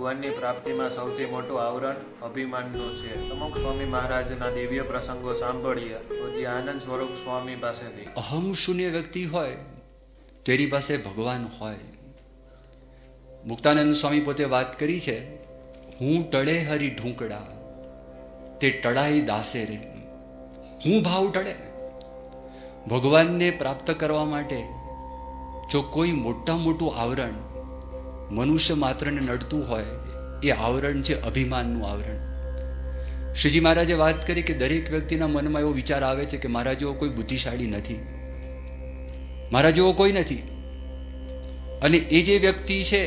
ભગવાનની પ્રાપ્તિમાં સૌથી મોટું આવરણ અભિમાનનું છે. અમુક સ્વામી મહારાજના દિવ્ય પ્રસંગો સાંભળીએ તો આનંદ સ્વરૂપ સ્વામી પાસેથી. અહમ શૂન્ય વ્યક્તિ હોય તેની પાસે ભગવાન હોય. મુક્તાનંદ સ્વામી પોતે વાત કરી છે, હું ટળે હરી ઢૂંકડા તે ટળાઈ દાસે રે. હું ભાવ ટળે. ભગવાનને પ્રાપ્ત કરવા માટે જો કોઈ મોટું આવરણ મનુષ્ય માત્રને નડતું હોય, એ આવરણ છે અભિમાનનું આવરણ. શ્રીજી મહારાજે વાત કરી કે દરેક વ્યક્તિના મનમાં એવો વિચાર આવે છે કે મારા જેવો કોઈ બુદ્ધિશાળી નથી, મારા જેવો કોઈ નથી. અને એ જે વ્યક્તિ છે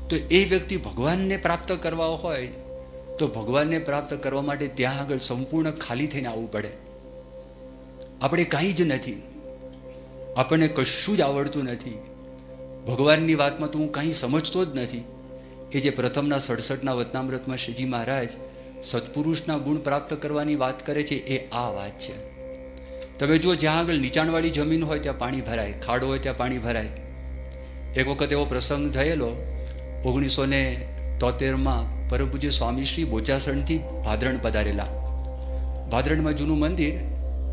તો એ વ્યક્તિ ભગવાનને પ્રાપ્ત કરવા હોય તો ભગવાનને પ્રાપ્ત કરવા માટે ત્યાં આગળ સંપૂર્ણ ખાલી થઈને આવવું પડે. આપણે કાંઈ જ નથી, આપણને કશું જ આવડતું નથી, ભગવાનની વાતમાં તો હું કાંઈ સમજતો જ નથી. એ જે પ્રથમના 67ના વતનામૃતમાં શ્રીજી મહારાજ સત્પુરુષના ગુણ પ્રાપ્ત કરવાની વાત કરે છે, એ આ વાત છે. તમે જુઓ, જ્યાં આગળ નીચાણવાળી જમીન હોય ત્યાં પાણી ભરાય, ખાડો હોય ત્યાં પાણી ભરાય. એક વખત એવો પ્રસંગ થયેલો 1973માં પરમ પૂજ્ય સ્વામી શ્રી બોચાસણથી ભાદરણ પધારેલા. ભાદરણમાં જૂનું મંદિર,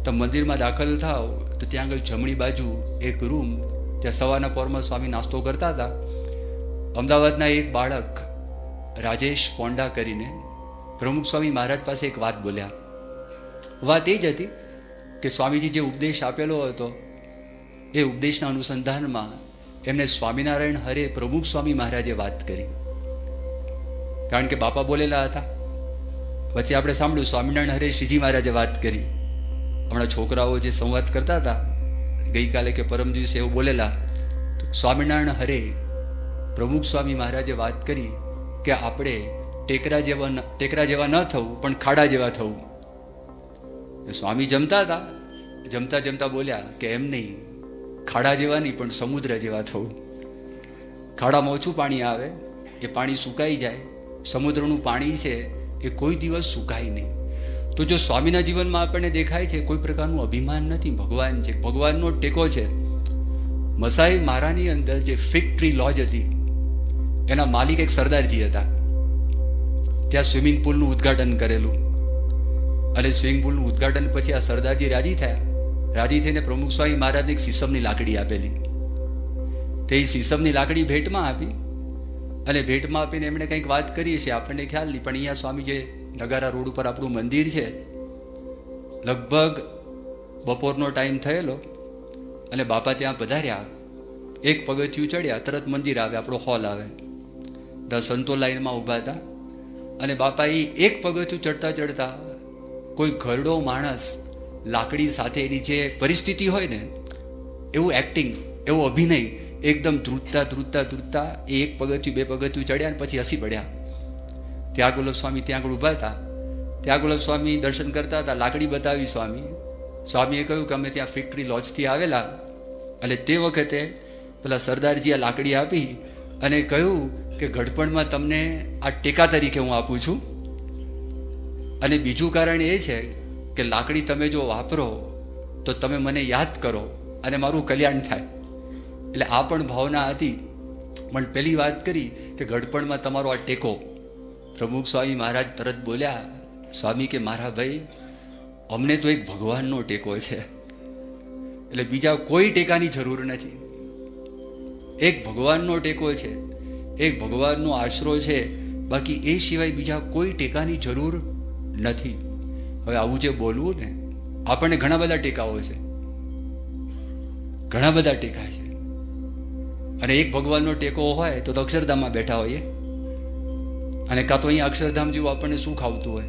તમે મંદિરમાં દાખલ થાવ તો ત્યાં આગળ જમણી બાજુ એક રૂમ, ત્યાં સવારના પોરમાં સ્વામી નાસ્તો કરતા હતા. અમદાવાદના એક બાળક રાજેશ પોંડા કરીને પ્રમુખ સ્વામી મહારાજ પાસે એક વાત બોલ્યા. વાત એ જ હતી કે સ્વામીજી જે ઉપદેશ આપેલો હતો એ ઉપદેશના અનુસંધાનમાં એમને સ્વામિનારાયણ હરે પ્રમુખ સ્વામી મહારાજે વાત કરી. કારણ કે બાપા બોલેલા હતા. પછી આપણે સાંભળ્યું સ્વામિનારાયણ હરે શ્રીજી મહારાજે વાત કરી. હમણાં છોકરાઓ જે સંવાદ કરતા હતા ગઈકાલે કે પરમ દિવસે એવું બોલેલા, સ્વામિનારાયણ હરે પ્રમુખ સ્વામી મહારાજે વાત કરી કે આપણે ટેકરા જેવા ન થવું પણ ખાડા જેવા થવું. સ્વામી જમતા હતા, જમતા જમતા બોલ્યા કે એમ નહીં, ખાડા જેવા નહીં પણ સમુદ્ર જેવા થવું. ખાડામાં ઓછું પાણી આવે, એ પાણી સુકાઈ જાય. સમુદ્રનું પાણી છે એ કોઈ દિવસ સુકાય નહીં. તો જો સ્વામીના જીવનમાં આપણને દેખાય છે કોઈ પ્રકારનું અભિમાન નથી, ભગવાન છે, ભગવાનનો ટેકો છે. મસાઈ મારાની અંદર જે ફિગ ટ્રી લોજ હતી એના માલિક એક સરદારજી હતા. ત્યાં સ્વિમિંગ પુલનું ઉદ્ઘાટન કરેલું અને સ્વિમિંગ પુલનું ઉદ્ઘાટન પછી આ સરદારજી રાજી થયા. રાજી થઈને પ્રમુખ સ્વામી મહારાજને એક સીસમની લાકડી આપેલી. તે સીસમની લાકડી ભેટમાં આપી અને ભેટમાં આપીને એમણે કંઈક વાત કરી છે, આપણને ખ્યાલ નહીં. પણ અહીંયા સ્વામી જે નગારા રોડ ઉપર આપણું મંદિર છે, લગભગ બપોરનો ટાઈમ થયેલો અને બાપા ત્યાં પધાર્યા. એક પગથિયું ચડ્યા, તરત મંદિર આવે, આપણો હોલ આવે. 10 સંતો લાઈનમાં ઊભા હતા અને બાપા એ એક પગથિયું ચડતા ચડતા કોઈ ઘરડો માણસ લાકડી સાથે એની જે પરિસ્થિતિ હોય ને એવું એક્ટિંગ, એવો અભિનય એકદમ ધ્રુતતા એ એક પગથિયું 2 પગથિયું ચડ્યા અને પછી હસી પડ્યા. ત્યાં ગુલાબ સ્વામી ત્યાં આગળ ઊભા હતા. ત્યાં ગુલાબ સ્વામી દર્શન કરતા હતા. લાકડી બતાવી સ્વામીએ કહ્યું કે અમે ત્યાં ફેક્ટરી લોજથી આવેલા અને તે વખતે પેલા સરદારજી આ લાકડી આપી અને કહ્યું કે ઘડપણમાં તમને આ ટેકા તરીકે હું આપું છું. અને બીજું કારણ એ છે કે લાકડી તમે જો વાપરો તો તમે મને યાદ કરો અને મારું કલ્યાણ થાય. એટલે આ પણ ભાવના હતી. પણ પહેલી વાત કરી કે ઘડપણમાં તમારો આ ટેકો. પ્રમુખ સ્વામી મહારાજ તરત બોલ્યા, સ્વામી કે મારા ભાઈ, અમને તો એક ભગવાનનો ટેકો છે, એટલે બીજા કોઈ ટેકાની જરૂર નથી. એક ભગવાનનો ટેકો છે, એક ભગવાનનો આશરો છે, બાકી એ સિવાય બીજા કોઈ ટેકાની જરૂર નથી. હવે આવું જે બોલવું ને, આપણને ઘણા બધા ટેકાઓ છે, ઘણા બધા ટેકા છે. અને એક ભગવાનનો ટેકો હોય તો અક્ષરધામમાં બેઠા હોઈએ અને કાં તો અહીંયા અક્ષરધામ જેવું આપણને સુખ આવતું હોય.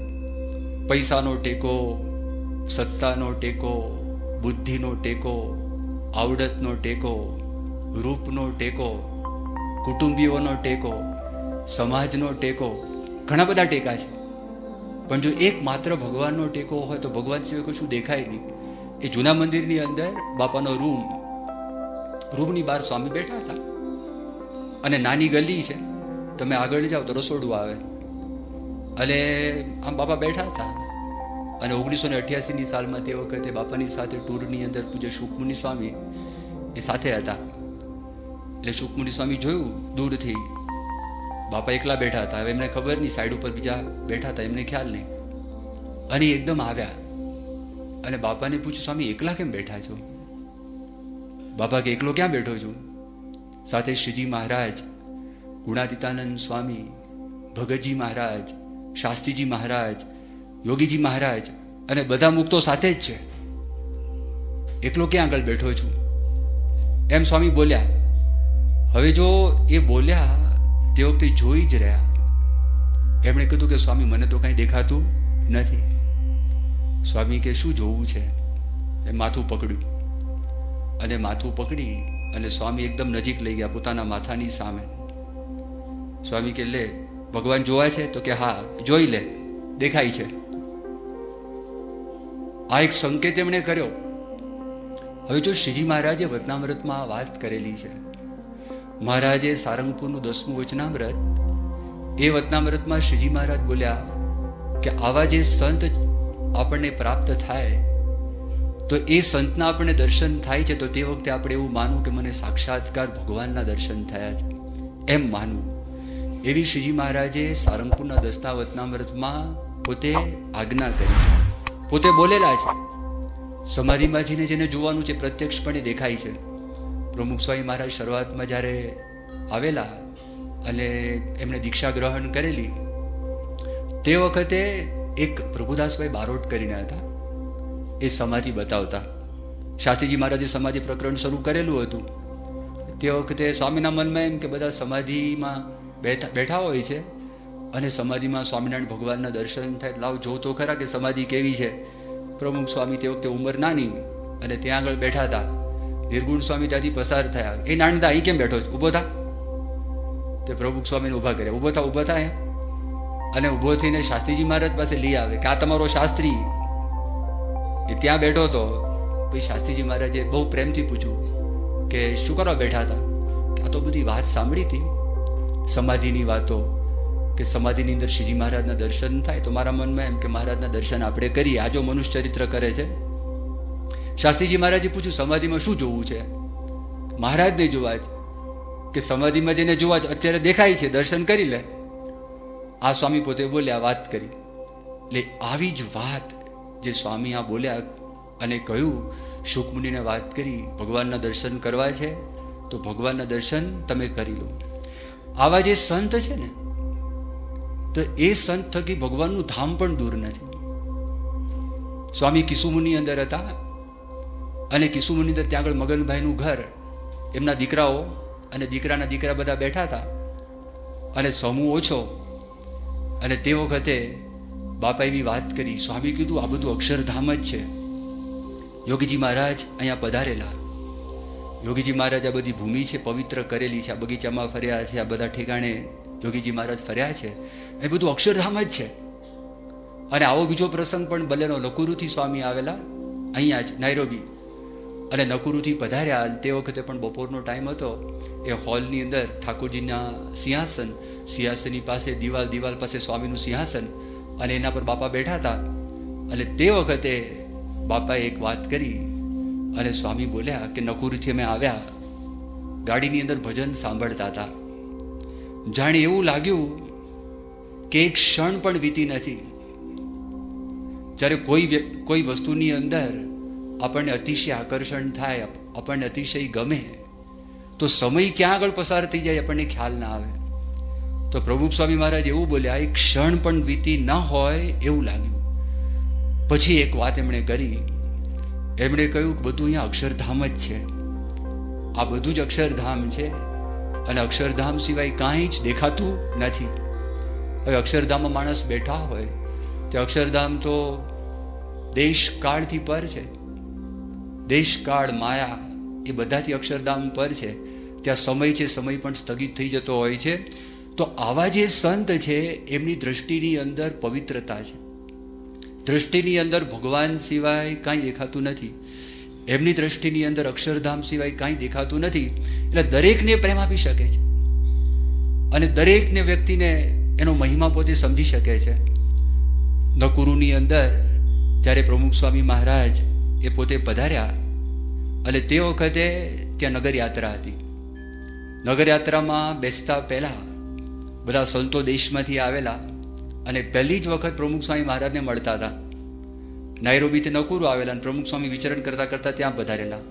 પૈસાનો ટેકો, સત્તાનો ટેકો, બુદ્ધિનો ટેકો, આવડતનો ટેકો, રૂપનો ટેકો, કુટુંબીઓનો ટેકો, સમાજનો ટેકો, ઘણા બધા ટેકા છે. પણ જો એક માત્ર ભગવાનનો ટેકો હોય તો ભગવાન સિવાય કશું દેખાય નહીં. એ જૂના મંદિરની અંદર બાપાનો રૂમની બહાર સ્વામી બેઠા હતા અને નાની ગલી છે, તમે આગળ જાઓ તો રસોડું આવે અને આમ બાપા બેઠા હતા. અને 1988ની સાલમાં તે વખતે બાપાની સાથે ટૂરની અંદર પૂજ્ય સુખમુનિ સ્વામી એ સાથે હતા. એટલે સુખમુનિ સ્વામી જોયું દૂરથી, બાપા એકલા બેઠા હતા. હવે એમને ખબર નહીં, સાઈડ ઉપર બીજા બેઠા હતા, એમને ખ્યાલ નહીં. અને એકદમ આવ્યા અને બાપાને પૂછ્યું, સ્વામી એકલા કેમ બેઠા છો? બાપા કે એકલો ક્યાં બેઠો છું? સાથે શ્રીજી મહારાજ, ગુણાતીતાનંદ સ્વામી, ભગતજી મહારાજ, શાસ્ત્રીજી મહારાજ, યોગીજી મહારાજ અને બધા મુક્તો સાથે જ છે. એકલો ક્યાં આગળ બેઠો છું? એમ સ્વામી બોલ્યા. હવે જો એ બોલ્યા તે વખતે જોઈ જ રહ્યા. એમણે કીધું કે સ્વામી મને તો કંઈ દેખાતું નથી. સ્વામી કે શું જોવું છે? એ માથું પકડ્યું અને માથું પકડી અને સ્વામી એકદમ નજીક લઈ ગયા પોતાના માથાની સામે. સ્વામી કે લે ભગવાન જોવા છે? તો કે હા જોઈ લે, દેખાય છે. આ એક સંકેત એમણે કર્યો. હવે જો શ્રીજી મહારાજે વચનામૃતમાં આ વાત કરેલી છે, મહારાજે સારંગપુરનું 10મું વચનામૃત, એ વચનામૃતમાં શ્રીજી મહારાજ બોલ્યા કે આવા જે સંત આપણને પ્રાપ્ત થાય તો એ સંતના આપણને દર્શન થાય છે, તો તે વખતે આપણે એવું માનવું કે મને સાક્ષાત્કાર ભગવાનના દર્શન થયા છે, એમ માનવું. એવી શ્રીજી મહારાજે સારંગપુરના 10ના વચનામૃતમાં પોતે આજ્ઞા કરી છે, પોતે બોલેલા છે. સમાધિમાં જઈને જેને જોવાનું છે પ્રત્યક્ષપણે દેખાય છે. પ્રમુખ સ્વામી મહારાજ શરૂઆતમાં જ્યારે આવેલા અને એમણે દીક્ષા ગ્રહણ કરેલી તે વખતે એક પ્રભુદાસભાઈ બારોટ કરીને હતા, એ સમાધિ બતાવતા. શાસ્ત્રીજી મહારાજે સમાધિ પ્રકરણ શરૂ કરેલું હતું. તે વખતે સ્વામીના મનમાં એમ કે બધા સમાધિમાં બેઠા હોય છે અને સમાધિમાં સ્વામિનારાયણ ભગવાનના દર્શન થાય, લાવ જો તો ખરા કે સમાધિ કેવી છે. પ્રમુખ સ્વામી તે વખતે ઉંમર નાની અને ત્યાં આગળ બેઠા હતા. નિર્ગુણ સ્વામી ત્યાંથી પસાર થયા. એ નાનદા અહીં કેમ બેઠો છે? ઊભો થા. તે પ્રમુખ સ્વામીને ઊભા કર્યા. ઊભો થા, ઊભો થા. અને ઊભો થઈને શાસ્ત્રીજી મહારાજ પાસે લઈ આવે કે આ તમારો શાસ્ત્રી. એ ત્યાં બેઠો હતો. પછી શાસ્ત્રીજી મહારાજે બહુ પ્રેમથી પૂછ્યું કે શું કરવા બેઠા હતા? આ તો બધી વાત સાંભળી હતી, સમાધિની વાતો, કે સમાધિની અંદર શ્રીજી મહારાજના દર્શન થાય. તો મારા મનમાં એમ કે મહારાજના દર્શન આપણે કરીએ. આ જો મનુષ્ય ચરિત્ર કરે છે. શાસ્ત્રીજી મહારાજે પૂછ્યું સમાધિમાં શું જોવું છે? મહારાજને જોવા જ, કે સમાધિમાં જેને જોવા જ અત્યારે દેખાય છે, દર્શન કરી લે. આ સ્વામી પોતે બોલ્યા, વાત કરી. એટલે આવી જ વાત જે સ્વામી આ બોલ્યા અને કહ્યું, શુકમુનિને વાત કરી, ભગવાનના દર્શન કરવા છે તો ભગવાનના દર્શન તમે કરી લો. આવા જે સંત છે ને, તો એ સંત થકી ભગવાનનું ધામ પણ દૂર નથી. સ્વામી કિસુમુની અંદર હતા અને કિસુમુની અંદર ત્યાં આગળ મગનભાઈનું ઘર, એમના દીકરાઓ અને દીકરાના દીકરા બધા બેઠા હતા અને સમૂહ ઓછો. અને તે વખતે બાપા એવી વાત કરી, સ્વામી કીધું આ બધું અક્ષરધામ જ છે. યોગીજી મહારાજ અહીંયા પધારેલા. યોગીજી મહારાજ આ બધી ભૂમિ છે પવિત્ર કરેલી છે, આ બગીચામાં ફર્યા છે, આ બધા ઠેકાણે યોગીજી મહારાજ ફર્યા છે, એ બધું અક્ષરધામ જ છે. અને આવો બીજો પ્રસંગ પણ બલેનો નકુરુથી સ્વામી આવેલા અહીંયા જ નાઇરોબી, અને નકુરુથી પધાર્યા. તે વખતે પણ બપોરનો ટાઈમ હતો. એ હોલની અંદર ઠાકોરજીના સિંહાસન, સિંહાસનની પાસે દિવાલ પાસે સ્વામીનું સિંહાસન અને એના પર બાપા બેઠા હતા. અને તે વખતે બાપાએ એક વાત કરી અને સ્વામી બોલ્યા કે નકુરુથી અમે આવ્યા, ગાડીની અંદર ભજન સાંભળતા હતા. જાણે એવું લાગ્યું કે એક ક્ષણ પણ વીતી નથી. જ્યારે કોઈ વસ્તુની અંદર આપણને અતિશય આકર્ષણ થાય, આપણને અતિશય ગમે, તો સમય ક્યાં આગળ પસાર થઈ જાય આપણને ખ્યાલ ના આવે. તો પ્રમુખ સ્વામી મહારાજ એવું બોલ્યા, એક ક્ષણ પણ વીતી ના હોય એવું લાગ્યું. પછી એક વાત એમણે કરી. એમણે કહ્યું બધું અહીંયા અક્ષરધામ જ છે, આ બધું જ અક્ષરધામ છે અને અક્ષરધામ સિવાય કાંઈ જ દેખાતું નથી. હવે અક્ષરધામમાં માણસ બેઠા હોય તે અક્ષરધામ તો દેશ કાળથી પર છે. દેશ કાળ માયા એ બધાથી અક્ષરધામ પર છે. ત્યાં સમય છે, સમય પણ સ્થગિત થઈ જતો હોય છે. તો આવા જે સંત છે એમની દ્રષ્ટિની અંદર પવિત્રતા છે, દ્રષ્ટિની અંદર ભગવાન સિવાય કાંઈ દેખાતું નથી, એમની દ્રષ્ટિની અંદર અક્ષરધામ સિવાય કાંઈ દેખાતું નથી. એટલે દરેકને પ્રેમ આપી શકે છે અને દરેકને વ્યક્તિને એનો મહિમા પોતે સમજી શકે છે. નકુરુની અંદર જ્યારે પ્રમુખ સ્વામી મહારાજ એ પોતે પધાર્યા અને તે વખતે ત્યાં નગરયાત્રા હતી. નગરયાત્રામાં બેસતા પહેલા બધા સંતો દેશમાંથી આવેલા અને પહેલી જ વખત પ્રમુખ સ્વામી મહારાજને મળતા હતા. નાયરોબીથી નકુરો આવેલા અને પ્રમુખ સ્વામી વિચરણ કરતા કરતા ત્યાં પધારેલા.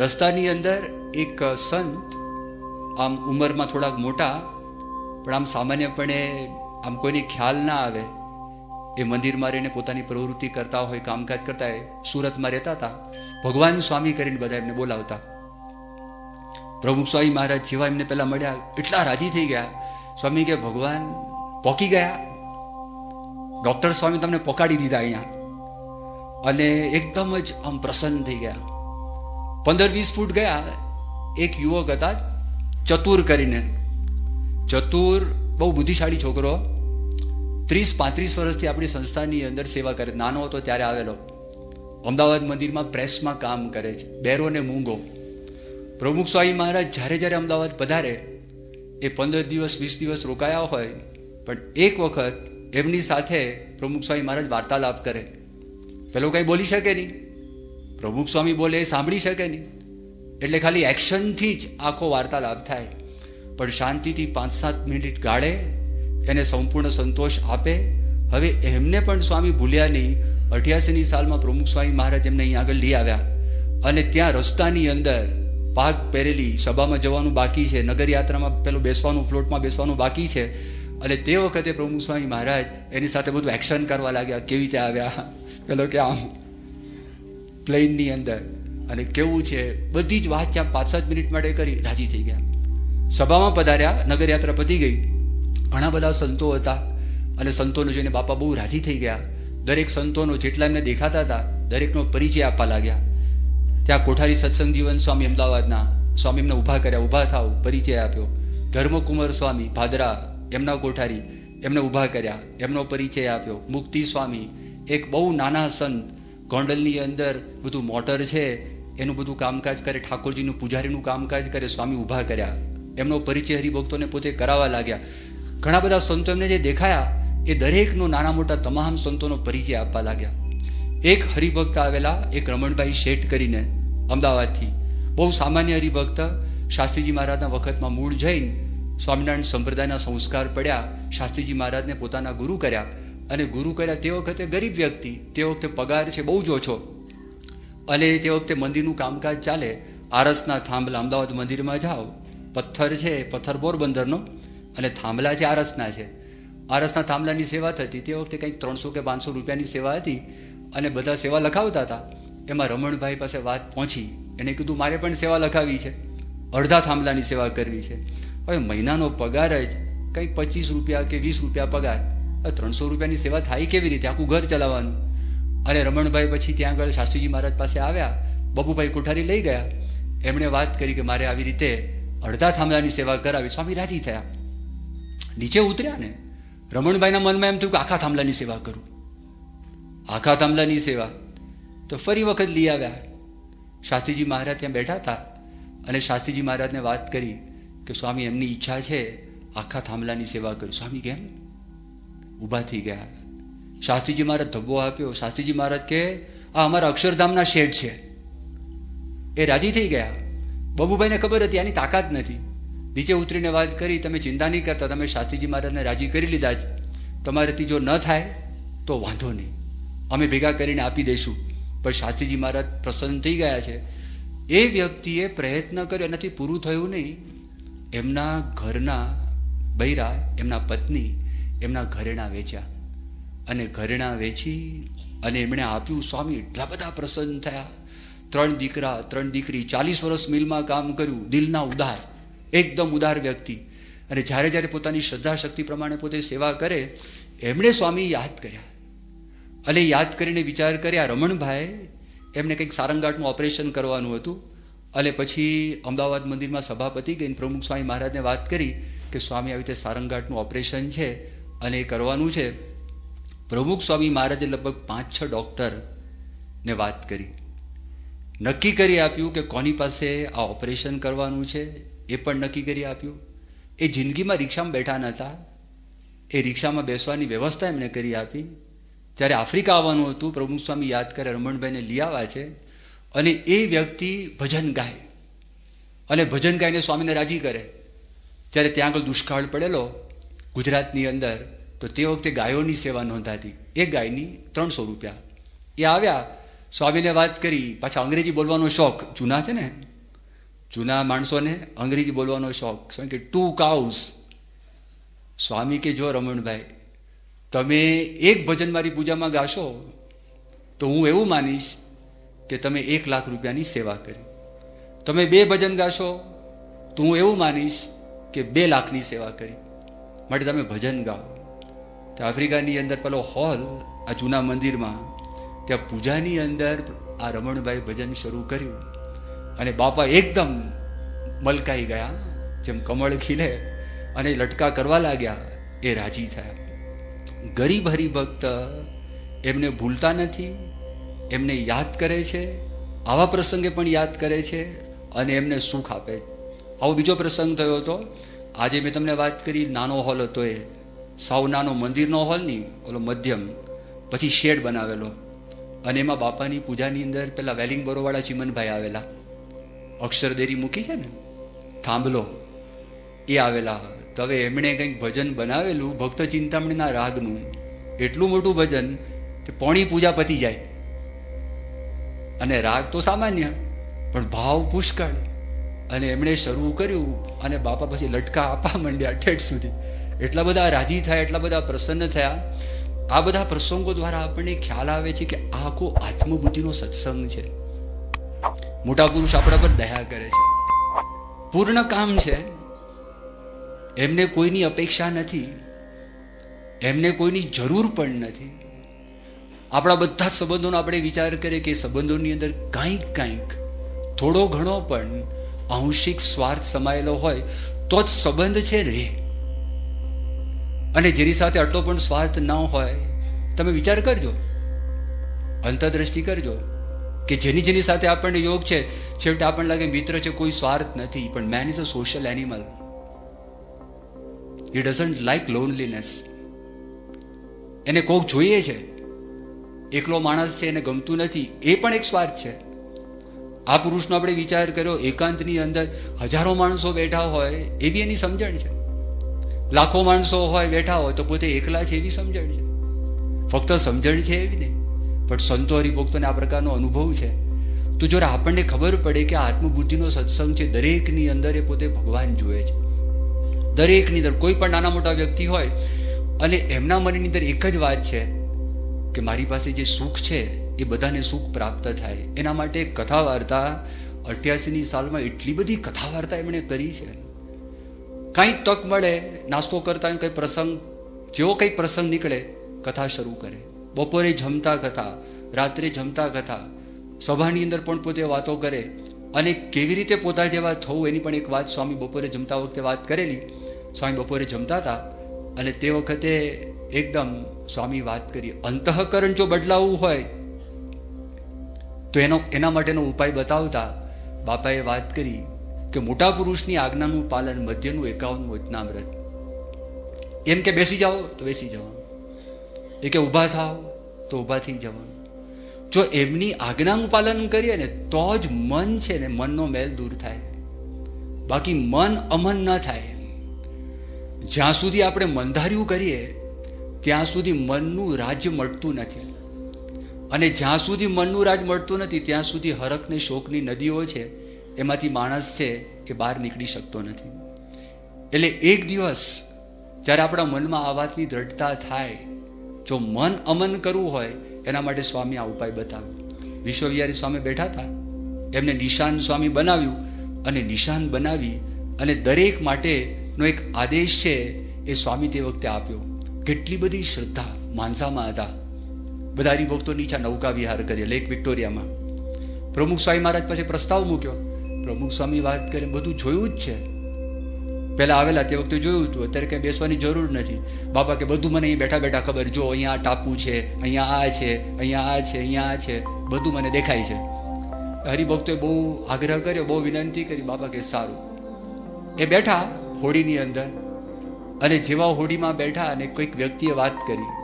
રસ્તાની અંદર એક સંત, આમ ઉંમરમાં થોડાક મોટા, પણ આમ સામાન્યપણે આમ કોઈને ખ્યાલ ના આવે એ મંદિરમાં રહીને પોતાની પ્રવૃત્તિ કરતા હોય, કામકાજ કરતા હોય, સુરતમાં રહેતા હતા. ભગવાન સ્વામી કરીને બધા એમને બોલાવતા. પ્રમુખ સ્વામી મહારાજ જેવા એમને પેલા મળ્યા એટલા રાજી થઈ ગયા. સ્વામી કે ભગવાન પોકી ગયા, ડોક્ટર સ્વામી તમને પોકાડી દીધા અહીંયા. અને એકદમ જ આમ પ્રસન્ન થઈ ગયા. 15-20 ફૂટ ગયા, એક યુવક હતા ચતુર કરીને. ચતુર બહુ બુદ્ધિશાળી છોકરો, 30-35 વર્ષથી આપણી સંસ્થાની અંદર સેવા કરે. નાનો હતો ત્યારે આવેલો. અમદાવાદ મંદિરમાં પ્રેસમાં કામ કરે છે, બેરો ને મૂંગો. પ્રમુખ સ્વામી મહારાજ જ્યારે જ્યારે અમદાવાદ પધારે એ 15 દિવસ 20 દિવસ રોકાયા હોય, પણ એક વખત એમની સાથે પ્રમુખ સ્વામી મહારાજ વાર્તાલાપ કરે. પેલો કઈ બોલી શકે નહીં, પ્રમુખ સ્વામી બોલે એ સાંભળી શકે નહીં, એટલે ખાલી એક્શનથી જ આખો વાર્તાલાપ થાય. પણ શાંતિથી 5-7 મિનિટ ગાળે, એને સંપૂર્ણ સંતોષ આપે. હવે એમને પણ સ્વામી ભૂલ્યા નહીં. 88ની સાલમાં પ્રમુખ સ્વામી મહારાજ એમને અહીં આગળ લઈ આવ્યા અને ત્યાં રસ્તાની અંદર પાગ પહેરેલી સભામાં જવાનું બાકી છે, નગર યાત્રામાં પેલું બેસવાનું, ફ્લોટમાં બેસવાનું બાકી છે. અને તે વખતે પ્રમુખ સ્વામી મહારાજ એની સાથે બધું એક્શન કરવા લાગ્યા. કેવી રીતે આવ્યા, પેલો કે આમ પ્લેનની અંદર, અને કેવું છે, બધી જ વાત ત્યાં 5-7 મિનિટ માટે કરી, રાજી થઈ ગયા. સભામાં પધાર્યા, નગર યાત્રા પતી ગઈ. ઘણા બધા સંતો હતા અને સંતોને જોઈને બાપા બહુ રાજી થઈ ગયા. દરેક સંતોનો જેટલા એમને દેખાતા હતા દરેકનો પરિચય આપવા લાગ્યા. ત્યાં કોઠારી સત્સંગ જીવન સ્વામી અમદાવાદના સ્વામી એમને ઊભા કર્યા, ઊભા થાવ, પરિચય આપ્યો. ધર્મકુમાર સ્વામી ભાદરા, એમના કોઠારી, એમને ઊભા કર્યા, એમનો પરિચય આપ્યો. મુક્તિ સ્વામી, એક બહુ નાના સંત, ગોંડલની અંદર બધું મોટર છે એનું બધું કામકાજ કરે, ઠાકોરજીનું પૂજારીનું કામકાજ કરે, સ્વામી ઊભા કર્યા. એમનો પરિચય હરિભક્તોને પોતે કરાવવા લાગ્યા. ઘણા બધા સંતો એમને જે દેખાયા એ દરેકનો નાના મોટા તમામ સંતોનો પરિચય આપવા લાગ્યા. એક હરિભક્ત આવેલા, એક રમણભાઈ શેઠ કરીને અમદાવાદથી, બહુ સામાન્ય હરિભક્ત, શાસ્ત્રીજી મહારાજના વખતમાં મૂળ જૈન, સ્વામિનારાયણ સંપ્રદાયના સંસ્કાર પડ્યા, શાસ્ત્રીજી મહારાજને પોતાના ગુરુ કર્યા. અને ગુરુ કર્યા તે વખતે ગરીબ વ્યક્તિ, તે વખતે પગાર છે બહુ જ ઓછો, અને તે વખતે મંદિરનું કામકાજ ચાલે. આરસના થાંભલા, અમદાવાદ મંદિરમાં જાઓ, પથ્થર છે, પથ્થર પોરબંદરનો, અને થાંભલા છે આરસના છે. આરસના થાંભલાની સેવા થતી, તે વખતે કંઈક 300 કે 500 રૂપિયાની સેવા હતી અને બધા સેવા લખાવતા હતા. એમાં રમણભાઈ પાસે વાત પહોંચી, એને કીધું મારે પણ સેવા લખાવી છે, અડધા થાંભલાની સેવા કરવી છે. હવે મહિનાનો પગાર જ કંઈક 25 રૂપિયા કે 20 રૂપિયા પગાર, 300 રૂપિયાની સેવા થાય કેવી રીતે, આખું ઘર ચલાવવાનું. અને રમણભાઈ પછી ત્યાં આગળ શાસ્ત્રીજી મહારાજ પાસે આવ્યા, બબુભાઈ કોઠારી લઈ ગયા. એમણે વાત કરી કે મારે આવી રીતે અડધા થાંભલાની સેવા કરાવી. સ્વામી રાજી થયા. નીચે ઉતર્યા ને રમણભાઈના મનમાં એમ થયું કે આખા થાંભલાની સેવા કરું, આખા થાંભલાની સેવા. તો ફરી વખત લઈ આવ્યા. શાસ્ત્રીજી મહારાજ ત્યાં બેઠા હતા અને શાસ્ત્રીજી મહારાજને વાત કરી કે સ્વામી એમની ઈચ્છા છે આખા થાંભલાની સેવા કરું. સ્વામી કેમ? ઊભા થઈ ગયા. શાસ્ત્રીજી મહારાજ ધબ્બો આપ્યો. શાસ્ત્રીજી મહારાજ કે આ અમારા અક્ષરધામના શેઠ છે. એ રાજી થઈ ગયા. બબુભાઈને ખબર હતી આની તાકાત નથી. નીચે ઉતરીને વાત કરી, તમે ચિંતા નહીં કરતા, તમે શાસ્ત્રીજી મહારાજને રાજી કરી લીધા જ, તમારાથી જો ન થાય તો વાંધો નહીં, અમે ભેગા કરીને આપી દઈશું. પણ શાસ્ત્રીજી મહારાજ પ્રસન્ન થઈ ગયા છે. એ વ્યક્તિએ પ્રયત્ન કર્યો, એનાથી પૂરું થયું નહીં. એમના ઘરના બૈરા, એમના પત્ની, એમના ઘરેણા વેચ્યા અને ઘરેણા વેચી અને એમણે આપ્યું. સ્વામી એટલા બધા પ્રસન્ન થયા. 3 દીકરા 3 દીકરી, 40 વર્ષ મિલમાં કામ કર્યું, દિલના ઉદાર, એકદમ ઉદાર વ્યક્તિ. અને જ્યારે જ્યારે પોતાની શ્રદ્ધા શક્તિ પ્રમાણે પોતે સેવા કરે, એમણે સ્વામી યાદ કર્યા. અને યાદ કરીને વિચાર કર્યા, રમણભાઈ એમને કંઈક સારંગાંઠનું ઓપરેશન કરવાનું હતું. અને પછી અમદાવાદ મંદિરમાં સભા પતી ગઈ. પ્રમુખ સ્વામી મહારાજને વાત કરી કે સ્વામી આવી રીતે સારંગાંઠનું ઓપરેશન છે અને એ કરવાનું છે. પ્રમુખ સ્વામી મહારાજે લગભગ 5-6 ડૉક્ટરને વાત કરી, નક્કી કરી આપ્યું કે કોની પાસે આ ઓપરેશન કરવાનું છે એ પણ નક્કી કરી આપ્યું. એ જિંદગીમાં રિક્ષામાં બેઠા નહોતા, એ રિક્ષામાં બેસવાની વ્યવસ્થા એમણે કરી આપી. જ્યારે આફ્રિકા આવવાનું હતું, પ્રમુખ સ્વામી યાદ કરે રમણભાઈને લઈ આવ્યા છે અને એ વ્યક્તિ ભજન ગાય અને ભજન ગાઈને સ્વામીને રાજી કરે. જ્યારે ત્યાં આગળ દુષ્કાળ પડેલો ગુજરાતની અંદર તો તે વખતે ગાયોની સેવા નોંધાતી. એક ગાયની 300 રૂપિયા. એ આવ્યા, સ્વામીને વાત કરી. પાછા અંગ્રેજી બોલવાનો શોખ, જૂના છે ને, જૂના માણસોને અંગ્રેજી બોલવાનો શોખ. સ્વામી કે 2 cows. સ્વામી કે જો રમણભાઈ, તમે એક ભજન મારી પૂજામાં ગાશો તો હું એવું માનીશ કે તમે 1 લાખ રૂપિયાની સેવા કરી. તમે 2 ભજન ગાશો તો હું એવું માનીશ કે 2 લાખની સેવા કરી. માટે તમે ભજન ગાઓ. તો આફ્રિકાની અંદર પેલો હોલ, આ જૂના મંદિરમાં, ત્યાં પૂજાની અંદર આ રમણભાઈ ભજન શરૂ કર્યું અને બાપા એકદમ મલકાઈ ગયા, જેમ કમળ ખીલે, અને લટકા કરવા લાગ્યા. એ રાજી થયા. ગરીબ હરિભક્ત એમને ભૂલતા નથી, એમને યાદ કરે છે, આવા પ્રસંગે પણ યાદ કરે છે અને એમને સુખ આપે. આવો બીજો પ્રસંગ થયો હતો. આજે મેં તમને વાત કરી, નાનો હોલ હતો, એ સાવ નાનો, મંદિરનો હોલ નહીં, ઓલો મધ્યમ, પછી શેડ બનાવેલો, અને એમાં બાપાની પૂજાની અંદર પેલા વેલિંગ બરોવાળા ચીમનભાઈ આવેલા, અક્ષરદેરી મૂકી છે ને, થાંભલો, એ આવેલા. તો હવે એમણે કંઈક ભજન બનાવેલું ભક્ત ચિંતામણીના રાગનું, એટલું મોટું ભજન કે પોણી પૂજા પતી જાય. અને રાગ તો સામાન્ય, પણ ભાવ પુષ્કળ. અને એમણે શરૂ કર્યું અને બાપા પછી લટકા આપવા માંડ્યા ઠેઠ સુધી. એટલા બધા રાજી થયા, એટલા બધા પ્રસન્ન થયા. આ બધા પ્રસંગો દ્વારા આપણને ખ્યાલ આવે છે કે આ આખો આત્મબુદ્ધિનો સત્સંગ છે. મોટા પુરુષ આપણા પર દયા કરે છે, પૂર્ણ કામ છે. એમને કોઈની અપેક્ષા નથી, એમને કોઈની જરૂર પણ નથી. આપણા બધા જ સંબંધોનો આપણે વિચાર કરીએ કે સંબંધોની અંદર કાંઈક થોડો ઘણો પણ આંશિક સ્વાર્થ સમાયેલો હોય તો જ સંબંધ છે રે. અને જેની સાથે આટલો પણ સ્વાર્થ ન હોય, તમે વિચાર કરજો, અંતરદ્રષ્ટિ કરજો કે જેની સાથે આપણને યોગ છે, છેવટે આપણને લાગે મિત્ર છે, કોઈ સ્વાર્થ નથી. પણ main is a social animal. He doesn't like loneliness. એને કોક જોઈએ છે, એકલો માણસ છે, એને ગમતું નથી, એ પણ એક સ્વાર્થ છે. આ પુરુષનો આપણે વિચાર કર્યો, એકાંતની અંદર હજારો માણસો બેઠા હોય એવી એની સમજણ છે, લાખો માણસો હોય બેઠા હોય તો પોતે એકલા છે એવી સમજણ છે. ફક્ત સમજણ છે એવી નહીં, પણ સંતો હરિભક્તોને આ પ્રકારનો અનુભવ છે. તો જો આપણને ખબર પડે કે આત્મબુદ્ધિનો સત્સંગ છે, દરેકની અંદર એ પોતે ભગવાન જુએ છે. દરેકની અંદર કોઈ પણ નાના મોટા વ્યક્તિ હોય અને એમના મનની અંદર એક જ વાત છે કે મારી પાસે જે સુખ છે એ બધાને સુખ પ્રાપ્ત થાય. એના માટે કથા વાર્તા 88ની સાલમાં એટલી બધી કથા વાર્તા એમણે કરી છે. કાંઈ તક મળે, નાસ્તો કરતા કંઈ પ્રસંગ, જેવો કંઈક પ્રસંગ નીકળે, કથા શરૂ કરે. બપોરે જમતા કથા, રાત્રે જમતા કથા, સભાની અંદર પણ પોતે વાતો કરે. અને કેવી રીતે પોતા જેવા થવું એની પણ એક વાત સ્વામી બપોરે જમતા વખતે વાત કરેલી. સ્વામી બપોરે જમતા હતા અને તે વખતે એકદમ સ્વામી વાત કરી, અંતઃકરણ જો બદલાવવું હોય તો એના માટેનો ઉપાય બતાવતા બાપાએ વાત કરી કે મોટા પુરુષની આજ્ઞાનું પાલન, મધ્યનું 51મું વચનામૃત. એમ કે બેસી જાઓ તો બેસી જવાનું, એ કે ઊભા થાવ તો ઊભા થઈ જવાનું. જો એમની આજ્ઞાનું પાલન કરીએ ને તો જ મન છે ને, મનનો મેલ દૂર થાય. બાકી મન અમન ન થાય. જ્યાં સુધી આપણે મનધાર્યું કરીએ ત્યાં સુધી મનનું રાજ્ય મળતું નથી. અને જ્યાં સુધી મનનું રાજ મળતું નથી ત્યાં સુધી હરખ ને શોકની નદીઓ છે એમાંથી માણસ છે એ બહાર નીકળી શકતો નથી. એટલે એક દિવસ જ્યારે આપણા મનમાં આ વાતની દ્રઢતા થાય, જો મન અમન કરવું હોય એના માટે સ્વામી આ ઉપાય બતાવ્યો. વિશ્વવિહારી સ્વામી બેઠા હતા, એમને નિશાન સ્વામી બનાવ્યું અને નિશાન બનાવી અને દરેક માટેનો એક આદેશ છે એ સ્વામી તે વખતે આપ્યો. કેટલી બધી શ્રદ્ધા માનસામાં હતા. બધા હરિભક્તો નીચા નૌકા વિહાર કરીએ લેક વિક્ટોરિયામાં. પ્રમુખ સ્વામી મહારાજ પાસે પ્રસ્તાવ મૂક્યો. પ્રમુખ સ્વામી વાત કરે, બધું જોયું જ છે, પહેલા આવેલા તે વખતે જોયું હતું, અત્યારે કઈ બેસવાની જરૂર નથી. બાપા કે બધું મને અહીં બેઠા બેઠા ખબર, જો અહીંયા આ ટાપુ છે, અહીંયા આ છે, અહીંયા આ છે, અહીંયા આ છે, બધું મને દેખાય છે. હરિભક્તોએ બહુ આગ્રહ કર્યો, બહુ વિનંતી કરી. બાપા કે સારું. એ બેઠા હોડીની અંદર અને જેવા હોડીમાં બેઠા અને કોઈક વ્યક્તિએ વાત કરી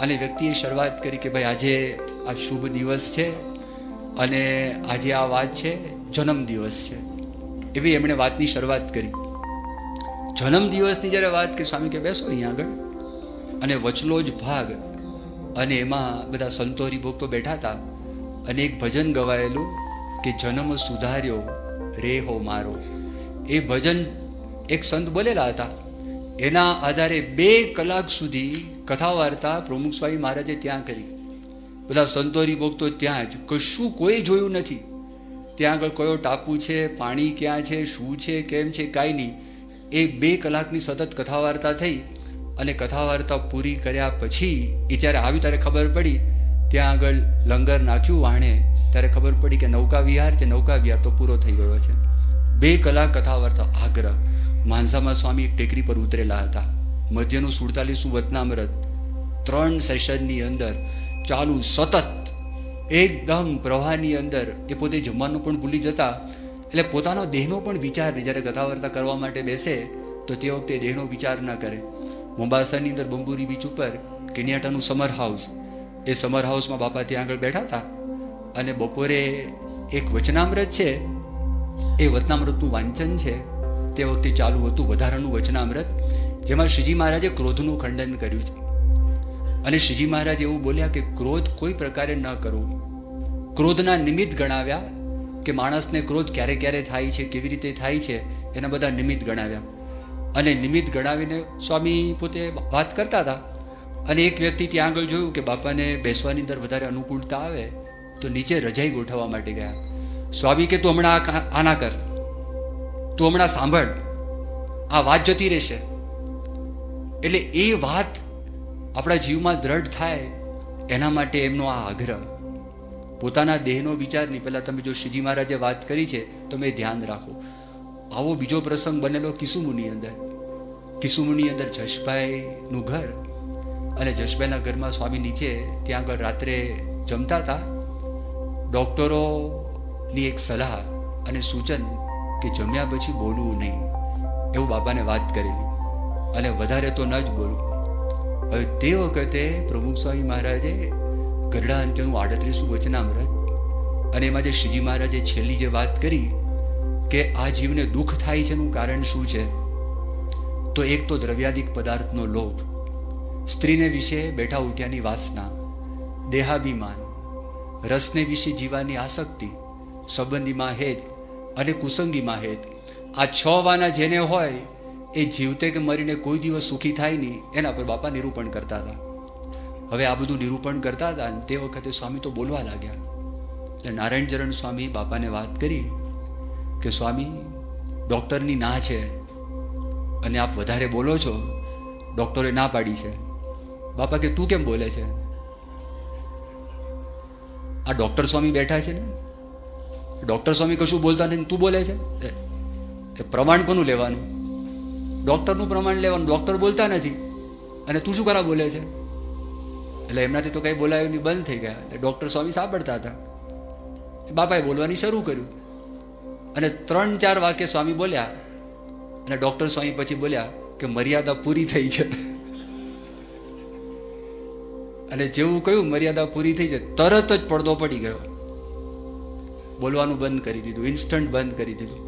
અને વ્યક્તિએ શરૂઆત કરી કે ભાઈ આજે આ શુભ દિવસ છે અને આજે આ વાત છે જન્મ દિવસ છે, એવી એમણે વાતની શરૂઆત કરી. જન્મદિવસની જ્યારે વાત કરી, સ્વામી કે બેસો અહીંયા આગળ, અને વચલો જ ભાગ, અને એમાં બધા સંતો હરિભક્તો બેઠા હતા, અને એક ભજન ગવાયેલું કે જન્મ સુધાર્યો રે હો મારો. એ ભજન એક સંત બોલેલા હતા. એના આધારે 2 કલાક સુધી કથા વાર્તા પ્રમુખ સ્વામી મહારાજે ત્યાં કરી. બધા સંતો હરિભક્તો ત્યાં જ, કશું કોઈ જોયું નથી. ત્યાં આગળ કયો ટાપુ છે, પાણી ક્યાં છે, શું છે, કેમ છે, કાંઈ નહીં. એ 2 કલાકની સતત કથા વાર્તા થઈ, અને કથા વાર્તા પૂરી કર્યા પછી એ જ્યારે આવ્યું ત્યારે ખબર પડી, ત્યાં આગળ લંગર નાખ્યું વાણે, ત્યારે ખબર પડી કે નૌકા વિહાર છે, નૌકા વિહાર તો પૂરો થઈ ગયો છે. 2 કલાક કથા વાર્તા આગ્રહ. માનસામાં સ્વામી ટેકરી પર ઉતરેલા હતા. મધ્યનું 47મું વચનામૃત 3 સેશનની અંદર ચાલુ, સતત એકદમ પ્રવાહની અંદર. એ પોતે જમવાનું પણ ભૂલી જતા, એટલે પોતાનો દેહનો પણ વિચાર નહીં. જ્યારે કથા વાર્તા કરવા માટે બેસે તો તે વખતે દેહનો વિચાર ન કરે. મોમ્બાસાની અંદર બંબુરી બીચ ઉપર કેનિયાટાનું સમર હાઉસ, એ સમર હાઉસમાં બાપા ત્યાં આગળ બેઠા હતા, અને બપોરે એક વચનામૃત છે, એ વચનામૃતનું વાંચન છે તે વખતે ચાલુ હતું, વધારાનું વચનામૃત, જેમાં શ્રીજી મહારાજે ક્રોધનું ખંડન કર્યું છે. અને શ્રીજી મહારાજ એવું બોલ્યા કે ક્રોધ કોઈ પ્રકારે ન કરવો. ક્રોધના નિમિત્ત ગણાવ્યા કે માણસને ક્રોધ ક્યારે ક્યારે થાય છે, કેવી રીતે થાય છે, એના બધા નિમિત્ત ગણાવ્યા. અને નિમિત્ત ગણાવીને સ્વામી પોતે વાત કરતા હતા. અને એક વ્યક્તિ ત્યાં આગળ જોયું કે બાપાને બેસવાની અંદર વધારે અનુકૂળતા આવે, તો નીચે રજાઈ ગોઠવવા માટે ગયા. સ્વામી કે તું હમણાં આના કર, તું હમણાં સાંભળ, આ વાત જતી રહેશે. એટલે એ વાત આપણા જીવમાં દ્રઢ થાય એના માટે એમનો આ આગ્રહ. પોતાના દેહનો વિચાર નહીં. પહેલા તમે જો શ્રીજી મહારાજે વાત કરી છે તો મેં ધ્યાન રાખો. આવો બીજો પ્રસંગ બનેલો કિસુમુની અંદર. કિસુમુની અંદર જશભાઈનું ઘર, અને જશભાઈના ઘરમાં સ્વામી નીચે ત્યાં આગળ રાત્રે જમતા હતા. ડોક્ટરોની એક સલાહ અને સૂચન કે જમ્યા પછી બોલવું નહીં, એવું બાપાને વાત કરેલી, અને વધારે તો ન જ બોલવું. હવે તે વખતે પ્રમુખ સ્વામી મહારાજે ગરડા અંત્યનું 38મું વચનામૃત, અને એમાં જે શ્રીજી મહારાજે છેલ્લી જે વાત કરી કે આ જીવને દુઃખ થાય છે એનું કારણ શું છે, તો એક તો દ્રવ્યાદિક પદાર્થનો લોભ, સ્ત્રીને વિશે બેઠા ઉઠ્યાની વાસના, દેહાભિમાન, રસને વિશે જીવાની આસક્તિ, સંબંધીમાં હેત અને કુસંગીમાં હેત. આ 6 વાના જેને હોય એ જીવતે કે મરીને કોઈ દિવસ સુખી થાય નહીં, એના પર બાપા નિરૂપણ કરતા હતા. હવે આ બધું નિરૂપણ કરતા હતા, અને તે વખતે સ્વામી તો બોલવા લાગ્યા. એટલે નારાયણ ચરણ સ્વામી બાપાને વાત કરી કે સ્વામી, ડૉક્ટરની ના છે અને આપ વધારે બોલો છો, ડૉક્ટરે ના પાડી છે. બાપા કે તું કેમ બોલે છે? આ ડૉક્ટર સ્વામી બેઠા છે ને, ડૉક્ટર સ્વામી કશું બોલતા નથી, તું બોલે છે. એ પ્રમાણ કોનું લેવાનું? ડૉક્ટરનું પ્રમાણ લેવાનું. ડૉક્ટર બોલતા નથી અને તું શું કરા બોલે છે? એટલે એમનાથી તો કંઈ બોલાયું નહીં, બંધ થઈ ગયા. એટલે ડૉક્ટર સ્વામી સાંભળતા હતા. બાપાએ બોલવાની શરૂ કર્યું, અને 3-4 વાક્ય સ્વામી બોલ્યા, અને ડૉક્ટર સ્વામી પછી બોલ્યા કે મર્યાદા પૂરી થઈ છે. અને જેવું કહ્યું મર્યાદા પૂરી થઈ છે, તરત જ પડદો પડી ગયો. બોલવાનું બંધ કરી દીધું, ઇન્સ્ટન્ટ બંધ કરી દીધું.